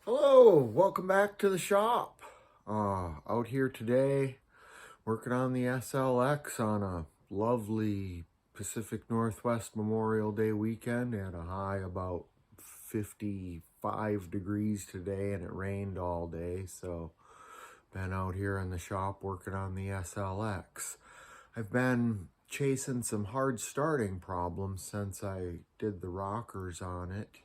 Hello, welcome back to the shop. Out here today working on the SLX on a lovely Pacific Northwest Memorial Day weekend. At a high about 55 degrees today, and it rained all day, so been out here in the shop working on the SLX. I've been chasing some hard starting problems since I did the rockers on it.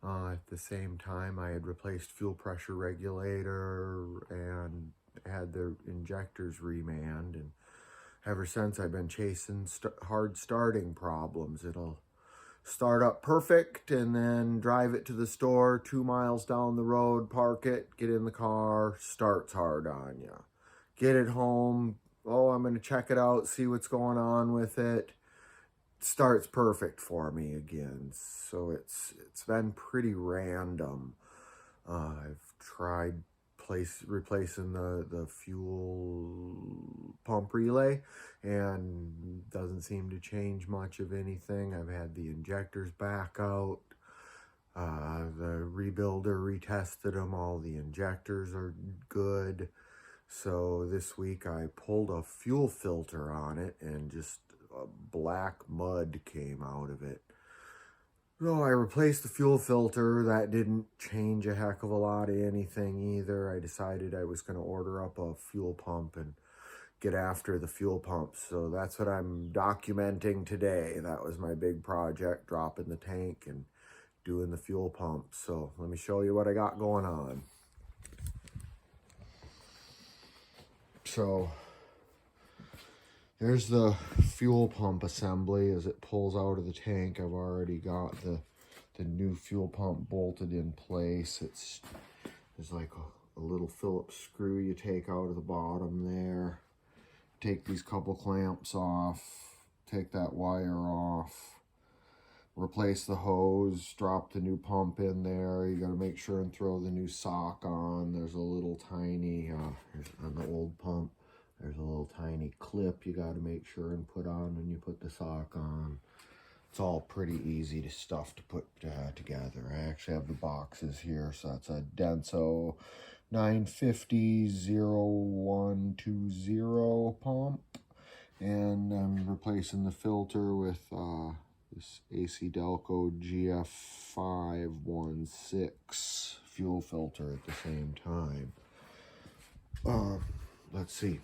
At the same time, I had replaced fuel pressure regulator and had the injectors remanned, and ever since I've been chasing hard starting problems. It'll start up perfect and then drive it to the store 2 miles down the road, park it, get in the car, starts hard on you. Get it home, oh, I'm going to check it out, see what's going on with it. Starts perfect for me again. So it's been pretty random. I've tried replacing the fuel pump relay, and doesn't seem to change much of anything. I've had the injectors back out. The rebuilder retested them. All the injectors are good. So this week I pulled a fuel filter on it, and just black mud came out of it. So I replaced the fuel filter. That didn't change a heck of a lot of anything either. I decided I was going to order up a fuel pump and get after the fuel pump. So that's what I'm documenting today. That was my big project, dropping the tank and doing the fuel pump. So let me show you what I got going on. So there's the fuel pump assembly as it pulls out of the tank. I've already got the new fuel pump bolted in place. There's like a little Phillips screw you take out of the bottom there. Take these couple clamps off, take that wire off, replace the hose, drop the new pump in there. You got to make sure and throw the new sock on. There's a little tiny, on the old pump, there's a little tiny clip you got to make sure and put on when you put the sock on. It's all pretty easy stuff to put together. I actually have the boxes here. So that's a Denso 950-0120 pump. And I'm replacing the filter with this AC Delco GF516 fuel filter at the same time. Let's see.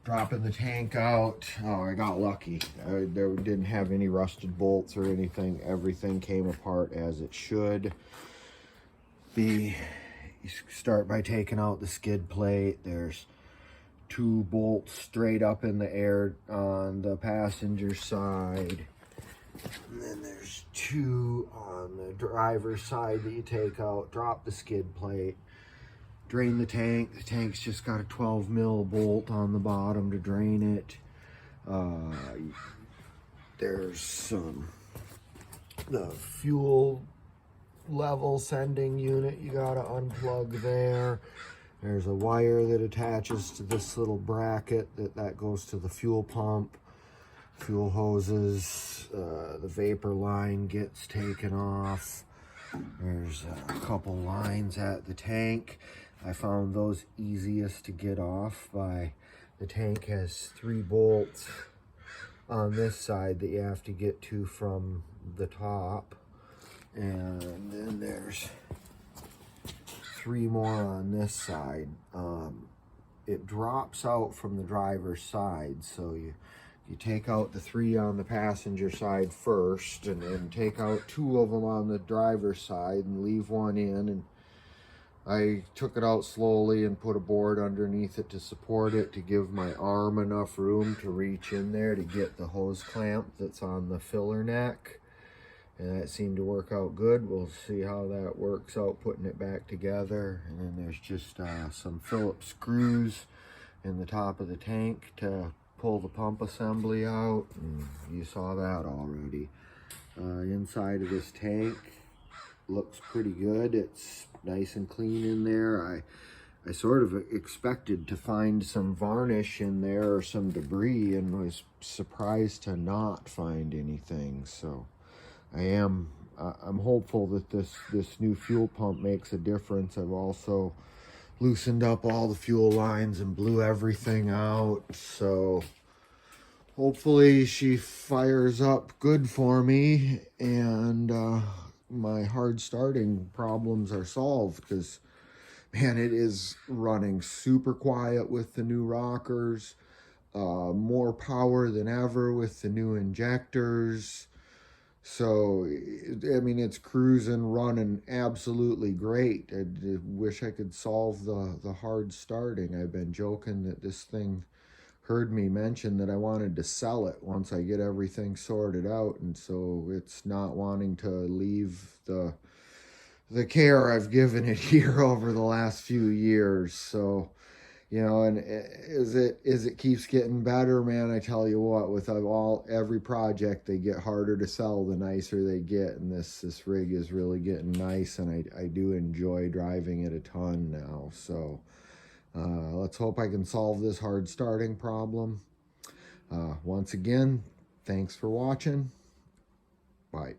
Dropping the tank out. Oh, I got lucky. There didn't have any rusted bolts or anything. Everything came apart as it should. You start by taking out the skid plate. There's 2 bolts straight up in the air on the passenger side. And then there's 2 on the driver's side that you take out. Drop the skid plate. Drain the tank. The tank's just got a 12 mil bolt on the bottom to drain it. There's the fuel level sending unit you gotta unplug there. There's a wire that attaches to this little bracket that goes to the fuel pump. Fuel hoses, the vapor line gets taken off. There's a couple lines at the tank. I found those easiest to get off by, the tank has 3 bolts on this side that you have to get to from the top. And then there's 3 more on this side. It drops out from the driver's side, so you take out the 3 on the passenger side first, and then take out 2 of them on the driver's side and leave 1 in. And I took it out slowly and put a board underneath it to support it, to give my arm enough room to reach in there to get the hose clamp that's on the filler neck. And that seemed to work out good. We'll see how that works out putting it back together. And then there's just some Phillips screws in the top of the tank to pull the pump assembly out. And you saw that already. Inside of this tank looks pretty good. It's nice and clean in there. I sort of expected to find some varnish in there or some debris, and was surprised to not find anything. So I am I'm hopeful that this new fuel pump makes a difference. I've also loosened up all the fuel lines and blew everything out, so hopefully she fires up good for me, and my hard starting problems are solved, because man, it is running super quiet with the new rockers, more power than ever with the new injectors. So, I mean, it's cruising, running absolutely great. I wish I could solve the hard starting. I've been joking that this thing heard me mention that I wanted to sell it once I get everything sorted out, and so it's not wanting to leave the care I've given it here over the last few years. So, you know, and as it keeps getting better, man, I tell you what, with every project they get harder to sell the nicer they get, and this rig is really getting nice, and I do enjoy driving it a ton now. So let's hope I can solve this hard starting problem. Once again, thanks for watching. Bye.